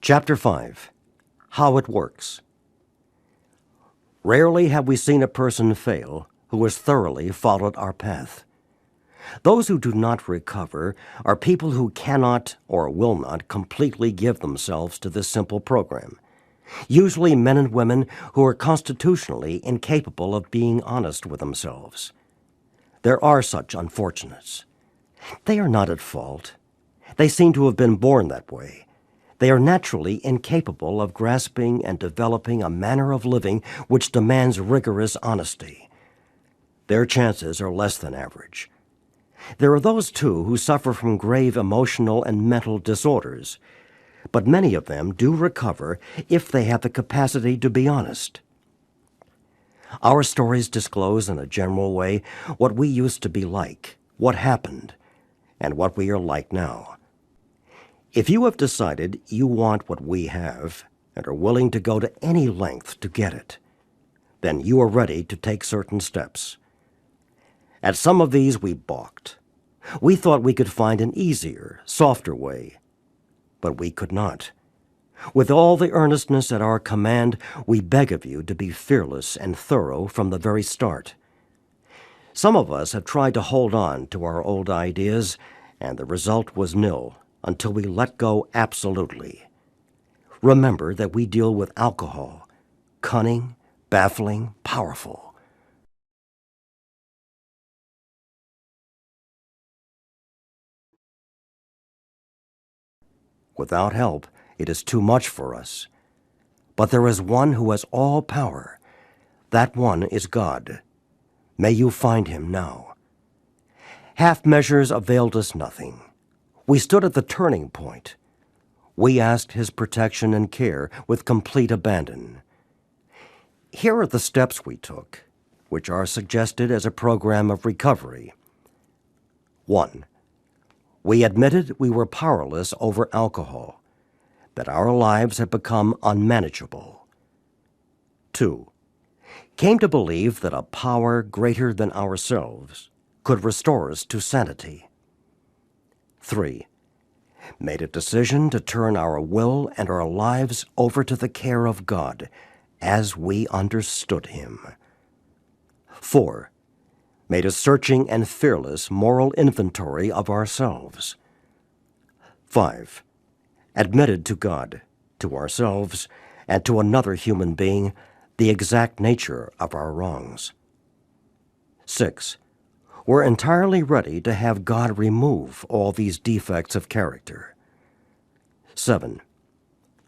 Chapter 5. How it works. Rarely have we seen a person fail who has thoroughly followed our path. Those who do not recover are people who cannot or will not completely give themselves to this simple program. Usually men and women who are constitutionally incapable of being honest with themselves. There are such unfortunates. They are not at fault. They seem to have been born that way. They are naturally incapable of grasping and developing a manner of living which demands rigorous honesty. Their chances are less than average. There are those, too, who suffer from grave emotional and mental disorders, but many of them do recover if they have the capacity to be honest. Our stories disclose in a general way what we used to be like, what happened, and what we are like now. If you have decided you want what we have and are willing to go to any length to get it, then you are ready to take certain steps. At some of these we balked. We thought we could find an easier, softer way, but we could not. With all the earnestness at our command, we beg of you to be fearless and thorough from the very start. Some of us have tried to hold on to our old ideas, and the result was nil until we let go absolutely. Remember that we deal with alcohol, cunning, baffling, powerful. Without help, it is too much for us. But there is one who has all power. That one is God. May you find him now. Half measures availed us nothing. We stood at the turning point. We asked his protection and care with complete abandon. Here are the steps we took, which are suggested as a program of recovery. 1. We admitted we were powerless over alcohol, that our lives had become unmanageable. 2. Came to believe that a power greater than ourselves could restore us to sanity. 3. Made a decision to turn our will and our lives over to the care of God as we understood him. 4. Made a searching and fearless moral inventory of ourselves. 5. Admitted to God, to ourselves, and to another human being the exact nature of our wrongs. 6. We're entirely ready to have God remove all these defects of character. 7.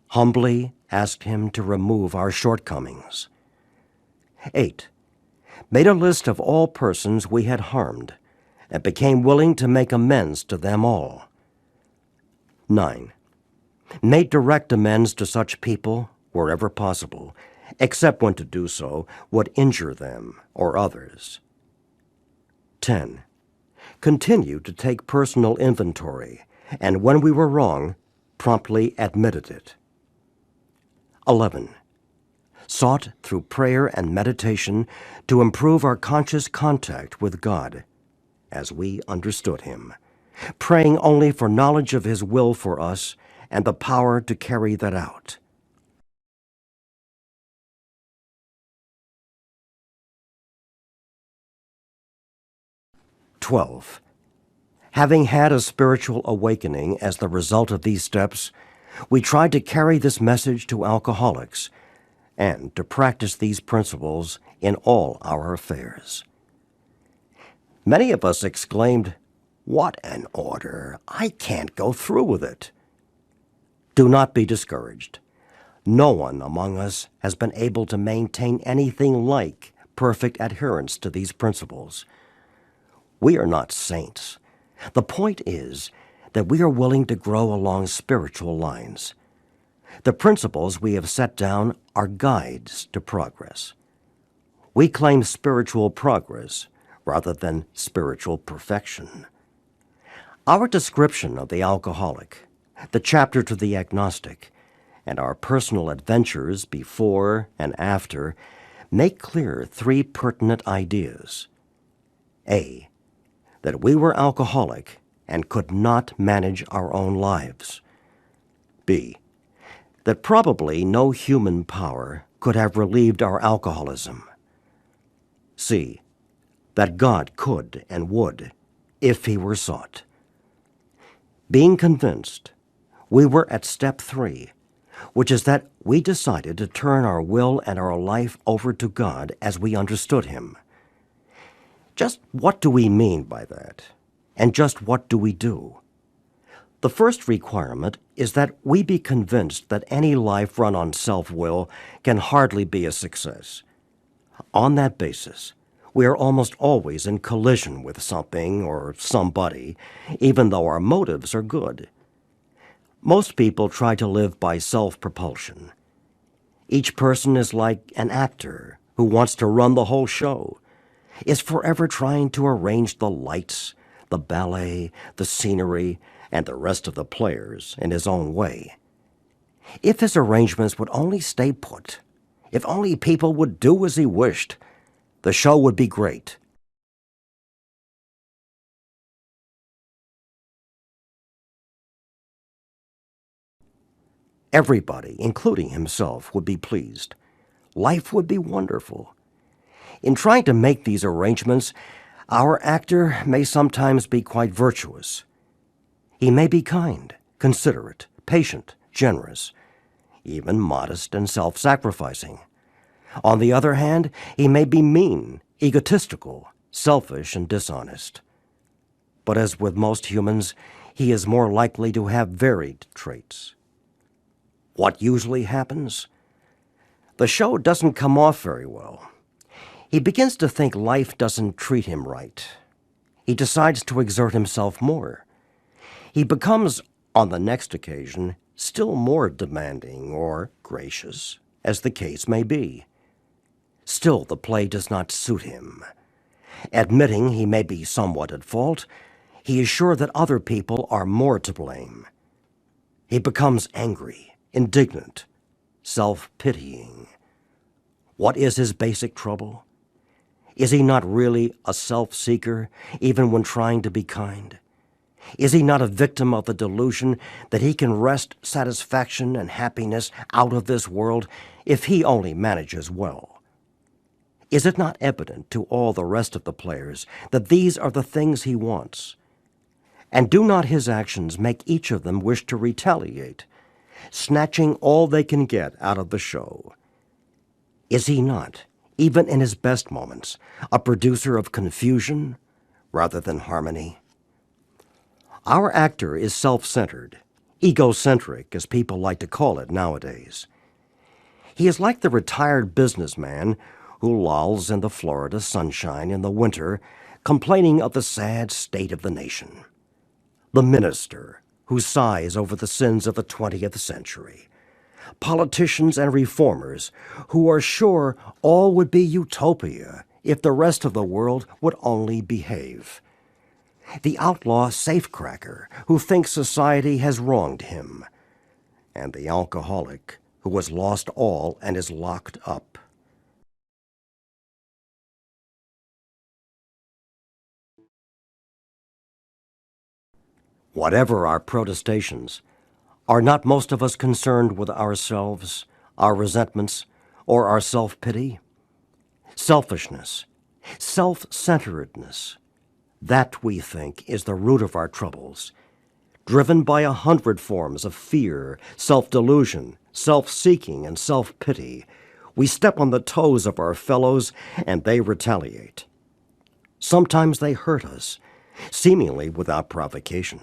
Humbly asked him to remove our shortcomings. 8. Made a list of all persons we had harmed, and became willing to make amends to them all. 9. Made direct amends to such people wherever possible, except when to do so would injure them or others. 10. Continued to take personal inventory, and when we were wrong, promptly admitted it. 11. Sought through prayer and meditation to improve our conscious contact with God as we understood him, praying only for knowledge of his will for us and the power to carry that out. 12. Having had a spiritual awakening as the result of these steps, we tried to carry this message to alcoholics and to practice these principles in all our affairs. Many of us exclaimed, "What an order! I can't go through with it." Do not be discouraged. No one among us has been able to maintain anything like perfect adherence to these principles. We are not saints. The point is that we are willing to grow along spiritual lines. The principles we have set down are guides to progress. We claim spiritual progress rather than spiritual perfection. Our description of the alcoholic, the chapter to the agnostic, and our personal adventures before and after make clear three pertinent ideas. A. That we were alcoholic and could not manage our own lives. B. that probably no human power could have relieved our alcoholism. C, that God could and would, if he were sought. Being convinced, we were at step 3, which is that we decided to turn our will and our life over to God as we understood him. Just what do we mean by that? And just what do we do? The first requirement is that we be convinced that any life run on self-will can hardly be a success. On that basis, we are almost always in collision with something or somebody, even though our motives are good. Most people try to live by self-propulsion. Each person is like an actor who wants to run the whole show, is forever trying to arrange the lights, the ballet, the scenery, and the rest of the players in his own way. If his arrangements would only stay put, if only people would do as he wished, the show would be great. Everybody, including himself, would be pleased. Life would be wonderful. In trying to make these arrangements, our actor may sometimes be quite virtuous. He may be kind, considerate, patient, generous, even modest and self-sacrificing. On the other hand, he may be mean, egotistical, selfish, and dishonest. But as with most humans, he is more likely to have varied traits. What usually happens? The show doesn't come off very well. He begins to think life doesn't treat him right. He decides to exert himself more. He becomes, on the next occasion, still more demanding or gracious, as the case may be. Still, the play does not suit him. Admitting he may be somewhat at fault, he is sure that other people are more to blame. He becomes angry, indignant, self-pitying. What is his basic trouble? Is he not really a self-seeker, even when trying to be kind? Is he not a victim of the delusion that he can wrest satisfaction and happiness out of this world if he only manages well? Is it not evident to all the rest of the players that these are the things he wants? And do not his actions make each of them wish to retaliate, snatching all they can get out of the show? Is he not, even in his best moments, a producer of confusion rather than harmony? Our actor is self-centered, egocentric, as people like to call it nowadays. He is like the retired businessman who lolls in the Florida sunshine in the winter, complaining of the sad state of the nation. The minister who sighs over the sins of the 20th century. Politicians and reformers who are sure all would be utopia if the rest of the world would only behave. The outlaw safecracker who thinks society has wronged him, and the alcoholic who has lost all and is locked up. Whatever our protestations, are not most of us concerned with ourselves, our resentments, or our self-pity? Selfishness, self-centeredness, that, we think, is the root of our troubles. Driven by 100 forms of fear, self-delusion, self-seeking, and self-pity, we step on the toes of our fellows and they retaliate. Sometimes they hurt us, seemingly without provocation.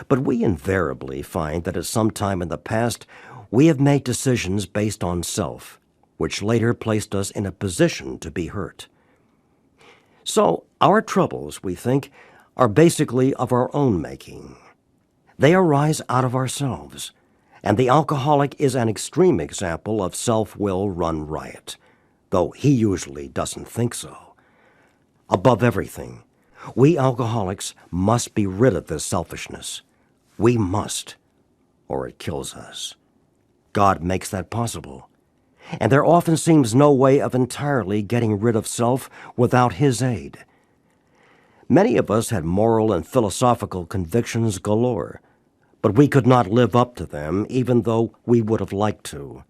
But we invariably find that at some time in the past we have made decisions based on self, which later placed us in a position to be hurt. So our troubles, we think, are basically of our own making. They arise out of ourselves, and the alcoholic is an extreme example of self-will run riot, though he usually doesn't think so. Above everything, we alcoholics must be rid of this selfishness. We must, or it kills us. God makes that possible, and there often seems no way of entirely getting rid of self without His aid. Many of us had moral and philosophical convictions galore, but we could not live up to them even though we would have liked to.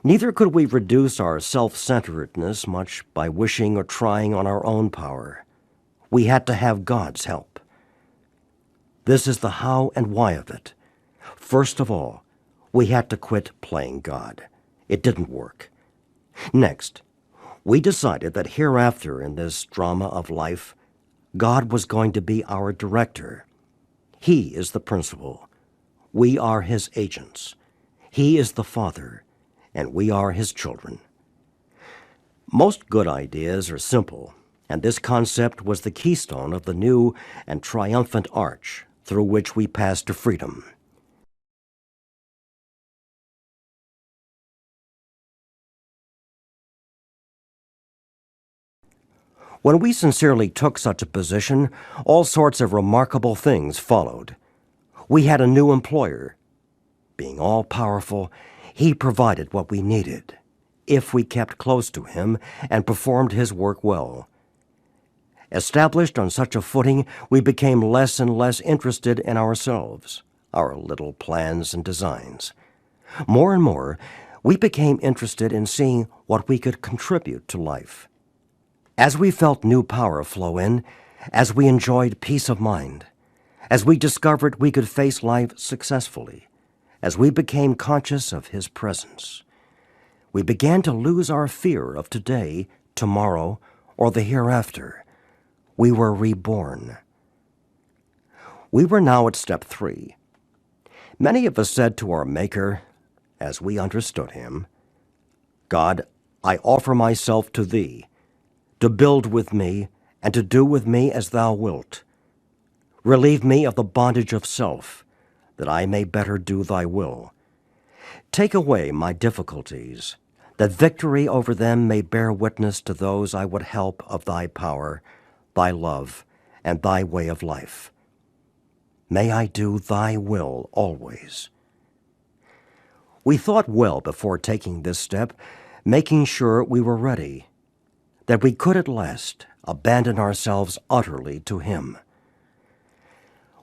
Neither could we reduce our self-centeredness much by wishing or trying on our own power. We had to have God's help. This is the how and why of it. First of all, we had to quit playing God. It didn't work. Next, we decided that hereafter in this drama of life, God was going to be our director. He is the principal. We are his agents. He is the Father, and we are his children. Most good ideas are simple, and this concept was the keystone of the new and triumphant arch through which we pass to freedom. When we sincerely took such a position, all sorts of remarkable things followed. We had a new employer. Being all-powerful, he provided what we needed, if we kept close to him and performed his work well. Established on such a footing, we became less and less interested in ourselves, our little plans and designs. More and more, we became interested in seeing what we could contribute to life. As we felt new power flow in, as we enjoyed peace of mind, as we discovered we could face life successfully, as we became conscious of his presence, we began to lose our fear of today, tomorrow, or the hereafter. We were reborn. We were now at step 3. Many of us said to our Maker, as we understood him, God, I offer myself to thee, to build with me, and to do with me as thou wilt. Relieve me of the bondage of self, that I may better do thy will. Take away my difficulties, that victory over them may bear witness to those I would help of thy power, thy love, and thy way of life. May I do thy will always. We thought well before taking this step, making sure we were ready, that we could at last abandon ourselves utterly to him.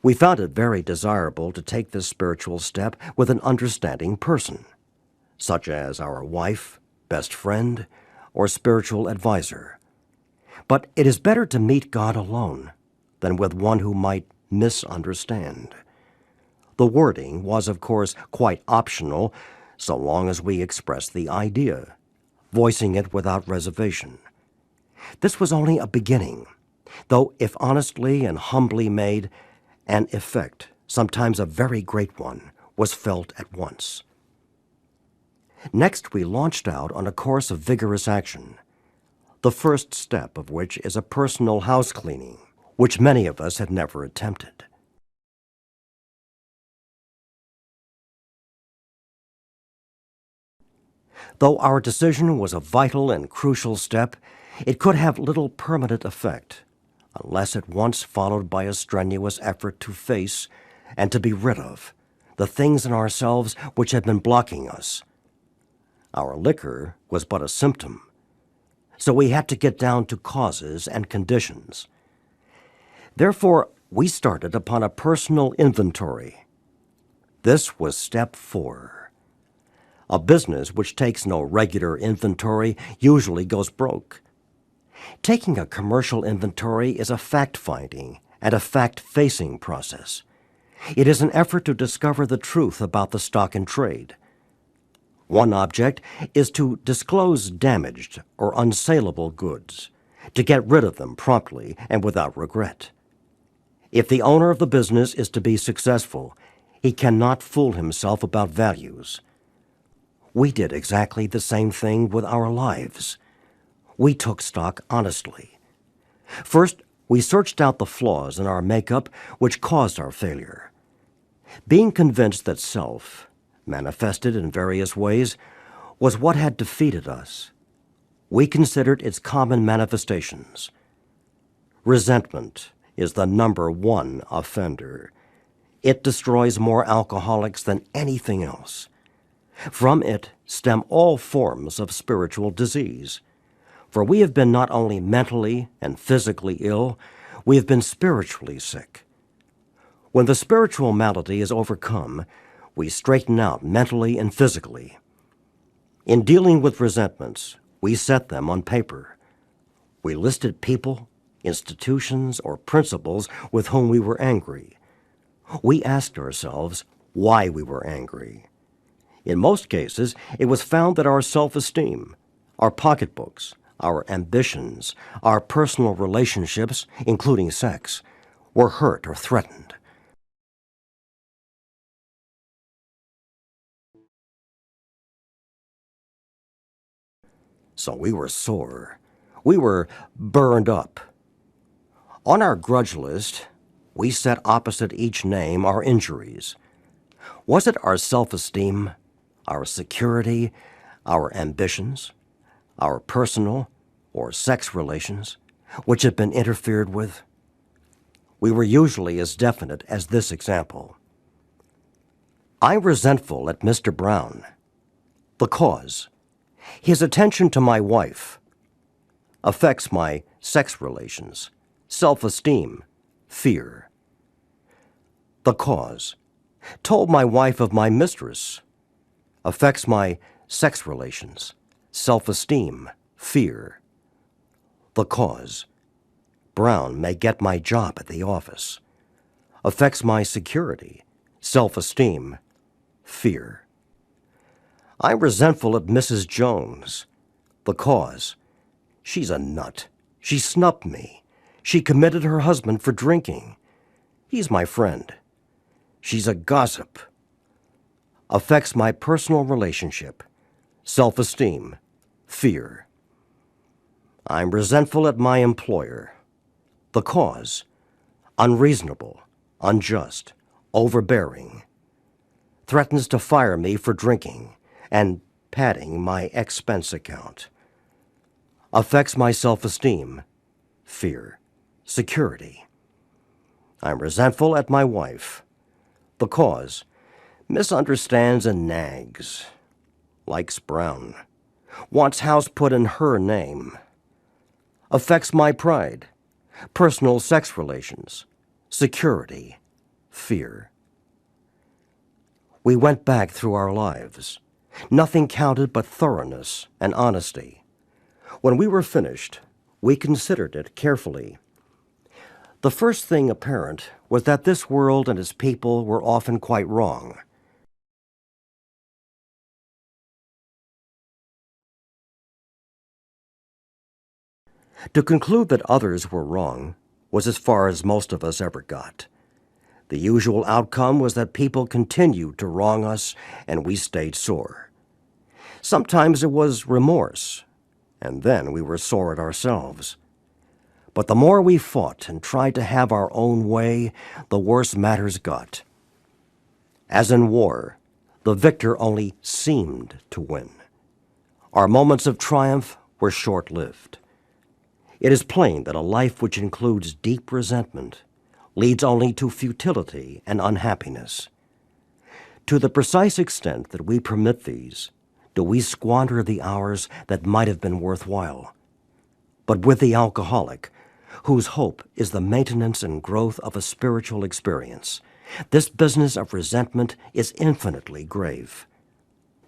We found it very desirable to take this spiritual step with an understanding person, such as our wife, best friend, or spiritual advisor. But it is better to meet God alone than with one who might misunderstand. The wording was, of course, quite optional, so long as we expressed the idea, voicing it without reservation. This was only a beginning, though if honestly and humbly made, an effect, sometimes a very great one, was felt at once. Next, we launched out on a course of vigorous action, the first step of which is a personal house cleaning, which many of us had never attempted. Though our decision was a vital and crucial step, it could have little permanent effect unless at once followed by a strenuous effort to face and to be rid of the things in ourselves which had been blocking us. Our liquor was but a symptom, so we had to get down to causes and conditions. Therefore, we started upon a personal inventory. This was step 4. A business which takes no regular inventory usually goes broke. Taking a commercial inventory is a fact-finding and a fact-facing process. It is an effort to discover the truth about the stock in trade. One object is to disclose damaged or unsaleable goods, to get rid of them promptly and without regret. If the owner of the business is to be successful, he cannot fool himself about values. We did exactly the same thing with our lives. We took stock honestly. First, we searched out the flaws in our makeup which caused our failure. Being convinced that self, manifested in various ways, was what had defeated us, we considered its common manifestations. Resentment is the #1 offender. It destroys more alcoholics than anything else. From it stem all forms of spiritual disease. For we have been not only mentally and physically ill, we have been spiritually sick. When the spiritual malady is overcome, we straighten out mentally and physically. In dealing with resentments, we set them on paper. We listed people, institutions, or principles with whom we were angry. We asked ourselves why we were angry. In most cases, it was found that our self-esteem, our pocketbooks, our ambitions, our personal relationships, including sex, were hurt or threatened. So we were sore. We were burned up. On our grudge list, we set opposite each name our injuries. Was it our self-esteem, our security, our ambitions, our personal or sex relations, which had been interfered with? We were usually as definite as this example. I'm resentful at Mr. Brown. The cause: his attention to my wife affects my sex relations, self-esteem, fear. The cause: told my wife of my mistress affects my sex relations, self-esteem, fear. The cause: Brown may get my job at the office affects my security, self-esteem, fear. I'm resentful at Mrs. Jones. The cause: she's a nut. She snubbed me. She committed her husband for drinking. He's my friend. She's a gossip. Affects my personal relationship, self-esteem, fear. I'm resentful at my employer. The cause: unreasonable, unjust, overbearing. Threatens to fire me for drinking and padding my expense account. Affects my self-esteem, fear, security. I'm resentful at my wife. The cause: misunderstands and nags. Likes Brown. Wants house put in her name. Affects my pride, personal sex relations, security, fear. We went back through our lives. Nothing counted but thoroughness and honesty. When we were finished, we considered it carefully. The first thing apparent was that this world and its people were often quite wrong. To conclude that others were wrong was as far as most of us ever got. The usual outcome was that people continued to wrong us and we stayed sore. Sometimes it was remorse, and then we were sore at ourselves. But the more we fought and tried to have our own way, the worse matters got. As in war, the victor only seemed to win. Our moments of triumph were short-lived. It is plain that a life which includes deep resentment leads only to futility and unhappiness. To the precise extent that we permit these, do we squander the hours that might have been worthwhile. But with the alcoholic, whose hope is the maintenance and growth of a spiritual experience, this business of resentment is infinitely grave.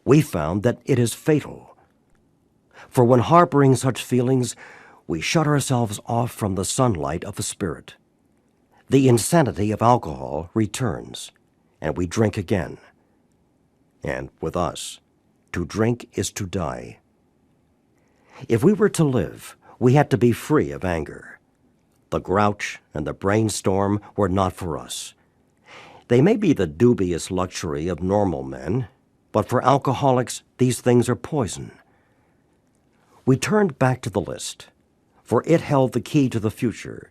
We found that it is fatal. For when harboring such feelings, we shut ourselves off from the sunlight of the Spirit. The insanity of alcohol returns, and we drink again. And with us, to drink is to die. If we were to live, we had to be free of anger. The grouch and the brainstorm were not for us. They may be the dubious luxury of normal men, but for alcoholics, these things are poison. We turned back to the list, for it held the key to the future.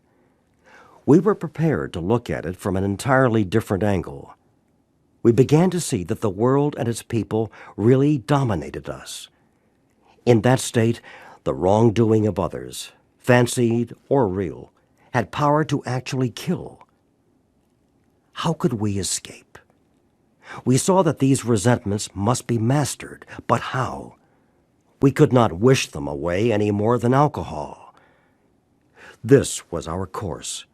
We were prepared to look at it from an entirely different angle. We began to see that the world and its people really dominated us. In that state, the wrongdoing of others, fancied or real, had power to actually kill. How could we escape? We saw that these resentments must be mastered, but how? We could not wish them away any more than alcohol. This was our course.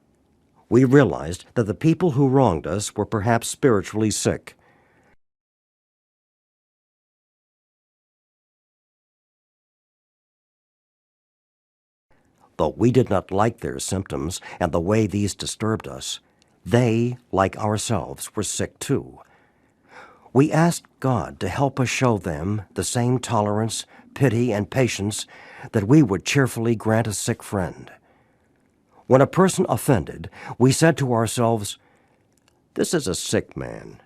We realized that the people who wronged us were perhaps spiritually sick. Though we did not like their symptoms and the way these disturbed us, they, like ourselves, were sick too. We asked God to help us show them the same tolerance, pity, and patience that we would cheerfully grant a sick friend. When a person offended, we said to ourselves, "This is a sick man.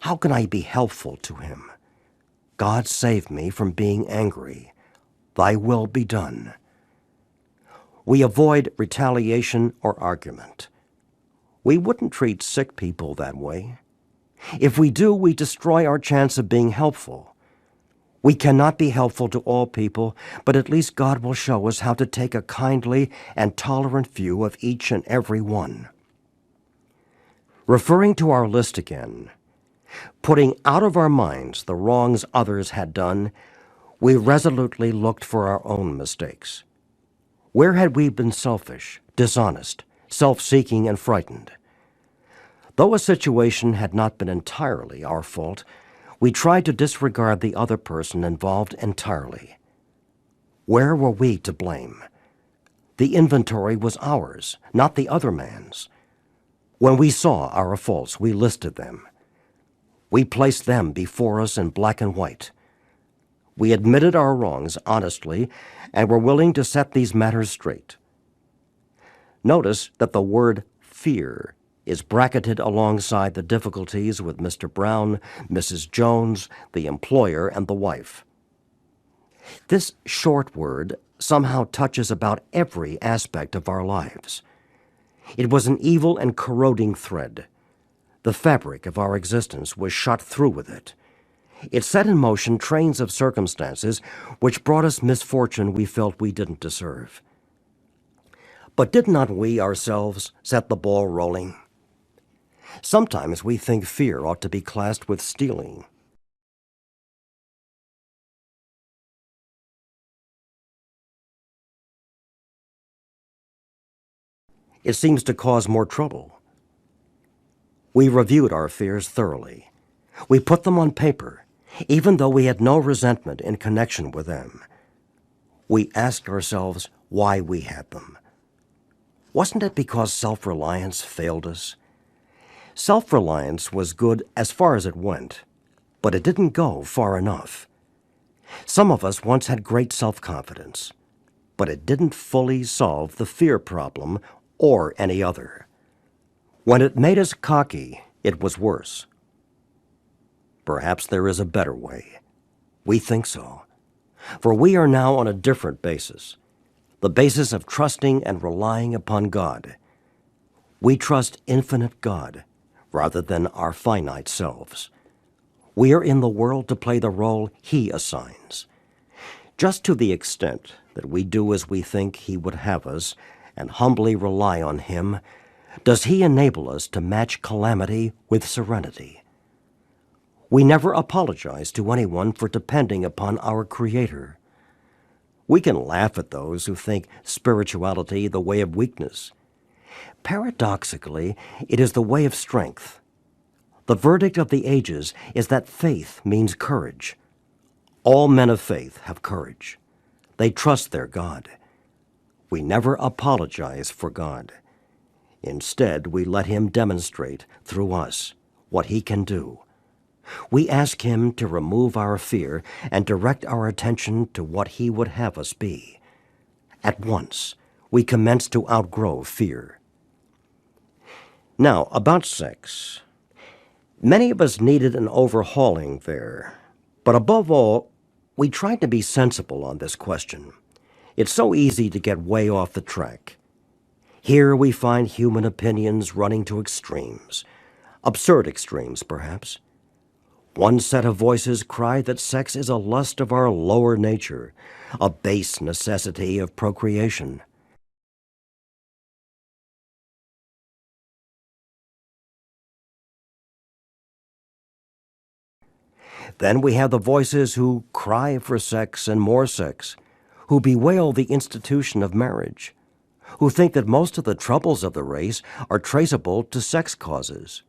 How can I be helpful to him? God save me from being angry. Thy will be done." We avoid retaliation or argument. We wouldn't treat sick people that way. If we do, we destroy our chance of being helpful. We cannot be helpful to all people, but at least God will show us how to take a kindly and tolerant view of each and every one. Referring to our list again, putting out of our minds the wrongs others had done, we resolutely looked for our own mistakes. Where had we been selfish, dishonest, self-seeking, and frightened? Though a situation had not been entirely our fault, we tried to disregard the other person involved entirely. Where were we to blame? The inventory was ours, not the other man's. When we saw our faults, we listed them. We placed them before us in black and white. We admitted our wrongs honestly and were willing to set these matters straight. Notice that the word fear is bracketed alongside the difficulties with Mr. Brown, Mrs. Jones, the employer, and the wife. This short word somehow touches about every aspect of our lives. It was an evil and corroding thread. The fabric of our existence was shot through with it. It set in motion trains of circumstances which brought us misfortune we felt we didn't deserve. But did not we ourselves set the ball rolling? Sometimes we think fear ought to be classed with stealing. It seems to cause more trouble. We reviewed our fears thoroughly. We put them on paper, even though we had no resentment in connection with them. We asked ourselves why we had them. Wasn't it because self-reliance failed us? Self-reliance was good as far as it went, but it didn't go far enough. Some of us once had great self-confidence, but it didn't fully solve the fear problem or any other. When it made us cocky, it was worse. Perhaps there is a better way. We think so. For we are now on a different basis, the basis of trusting and relying upon God. We trust infinite God rather than our finite selves. We are in the world to play the role He assigns. Just to the extent that we do as we think He would have us and humbly rely on Him, does He enable us to match calamity with serenity. We never apologize to anyone for depending upon our Creator. We can laugh at those who think spirituality the way of weakness. Paradoxically, it is the way of strength. The verdict of the ages is that faith means courage. All men of faith have courage. They trust their God. We never apologize for God. Instead, we let Him demonstrate through us what He can do. We ask Him to remove our fear and direct our attention to what He would have us be. At once, we commence to outgrow fear. Now, about sex. Many of us needed an overhauling there, but above all, we tried to be sensible on this question. It's so easy to get way off the track. Here we find human opinions running to extremes, absurd extremes, perhaps. One set of voices cry that sex is a lust of our lower nature, a base necessity of procreation. Then we have the voices who cry for sex and more sex, who bewail the institution of marriage, who think that most of the troubles of the race are traceable to sex causes.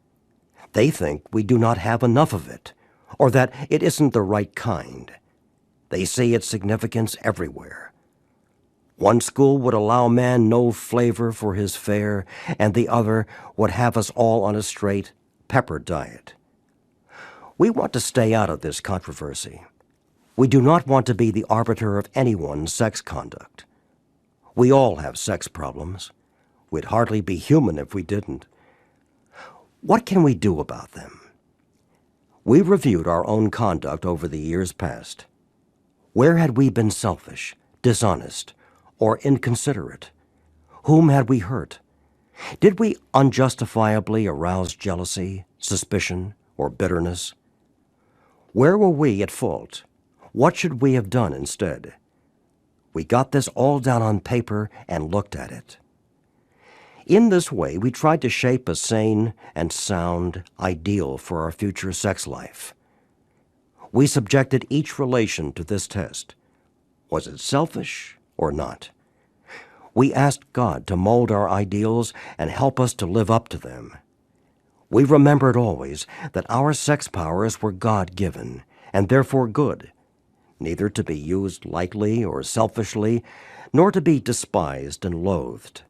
They think we do not have enough of it, or that it isn't the right kind. They see its significance everywhere. One school would allow man no flavor for his fare, and the other would have us all on a straight pepper diet. We want to stay out of this controversy. We do not want to be the arbiter of anyone's sex conduct. We all have sex problems. We'd hardly be human if we didn't. What can we do about them? We reviewed our own conduct over the years past. Where had we been selfish, dishonest, or inconsiderate? Whom had we hurt? Did we unjustifiably arouse jealousy, suspicion, or bitterness? Where were we at fault? What should we have done instead? We got this all down on paper and looked at it. In this way, we tried to shape a sane and sound ideal for our future sex life. We subjected each relation to this test. Was it selfish or not? We asked God to mold our ideals and help us to live up to them. We remembered always that our sex powers were God-given and therefore good, neither to be used lightly or selfishly, nor to be despised and loathed.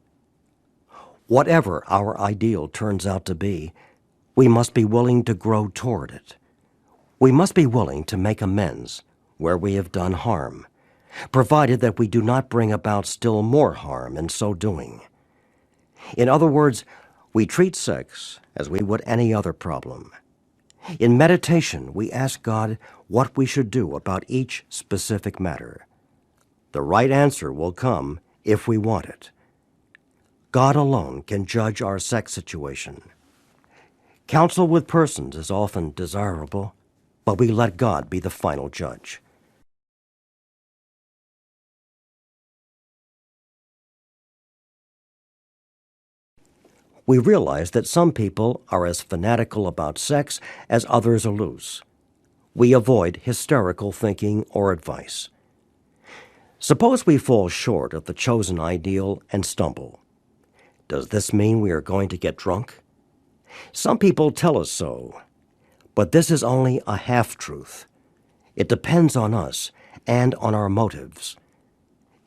Whatever our ideal turns out to be, we must be willing to grow toward it. We must be willing to make amends where we have done harm, provided that we do not bring about still more harm in so doing. In other words, we treat sex as we would any other problem. In meditation, we ask God what we should do about each specific matter. The right answer will come if we want it. God alone can judge our sex situation. Counsel with persons is often desirable, but we let God be the final judge. We realize that some people are as fanatical about sex as others are loose. We avoid hysterical thinking or advice. Suppose we fall short of the chosen ideal and stumble. Does this mean we are going to get drunk? Some people tell us so, but this is only a half-truth. It depends on us and on our motives.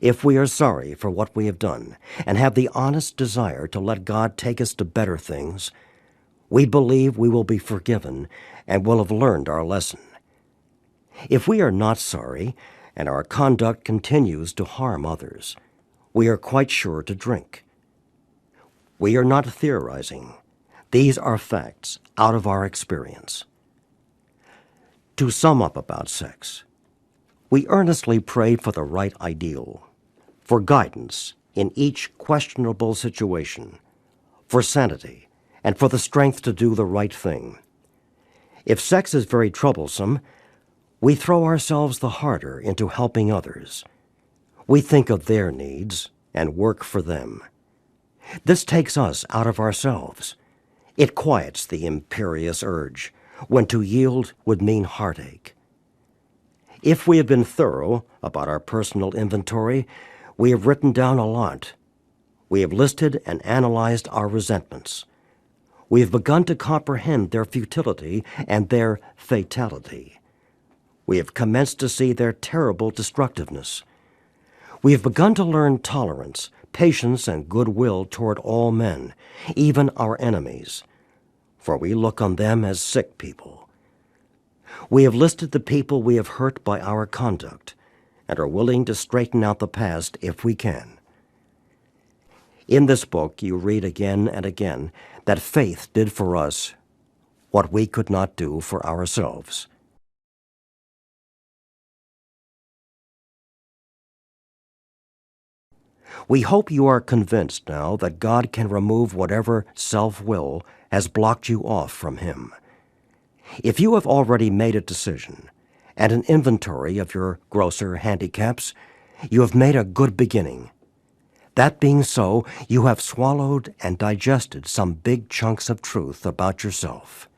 If we are sorry for what we have done and have the honest desire to let God take us to better things, we believe we will be forgiven and will have learned our lesson. If we are not sorry and our conduct continues to harm others, we are quite sure to drink. We are not theorizing. These are facts out of our experience. To sum up about sex, we earnestly pray for the right ideal, for guidance in each questionable situation, for sanity, and for the strength to do the right thing. If sex is very troublesome, we throw ourselves the harder into helping others. We think of their needs and work for them. This takes us out of ourselves. It quiets the imperious urge, when to yield would mean heartache. If we have been thorough about our personal inventory, we have written down a lot. We have listed and analyzed our resentments. We have begun to comprehend their futility and their fatality. We have commenced to see their terrible destructiveness. We have begun to learn tolerance, patience, and goodwill toward all men, even our enemies, for we look on them as sick people. We have listed the people we have hurt by our conduct and are willing to straighten out the past if we can. In this book, you read again and again that faith did for us what we could not do for ourselves. We hope you are convinced now that God can remove whatever self-will has blocked you off from Him. If you have already made a decision and an inventory of your grosser handicaps, you have made a good beginning. That being so, you have swallowed and digested some big chunks of truth about yourself.